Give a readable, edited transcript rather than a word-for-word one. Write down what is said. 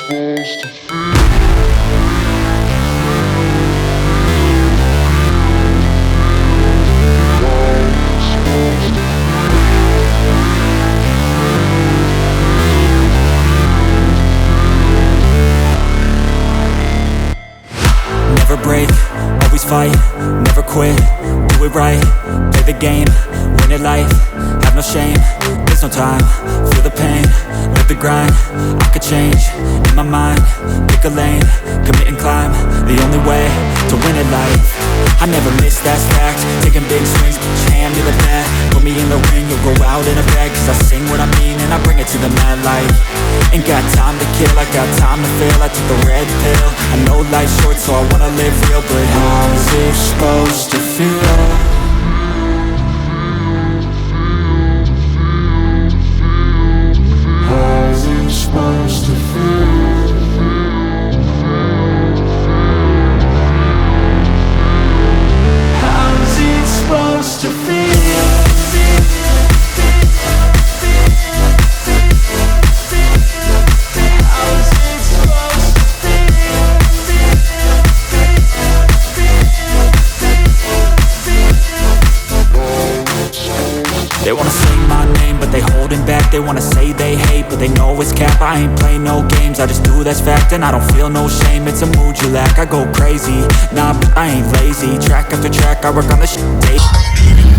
Never break, always fight, never quit, do it right, play the game, win it life, have no shame, there's no time, feel the pain, live the grind, I could change, in my mind, pick a lane, commit and climb, the only way to win it life, I never miss, that's fact, taking big swings, put your hand to the bat, put me in the ring, you'll go out in a bag, cause I sing what I mean and I bring it to the mad light, ain't got time to kill, I got time to feel, I took the red pill, I know life's short so I wanna live real, but how's it supposed to feel? How's it supposed to feel? How's it supposed to feel? They wanna say my name, but they holding back. They wanna say they hate, but they know it's cap. I ain't play no games, I just do that's fact. And I don't feel no shame, it's a mood you lack. I go crazy, nah, but I ain't lazy. Track after track, I work on the shit day.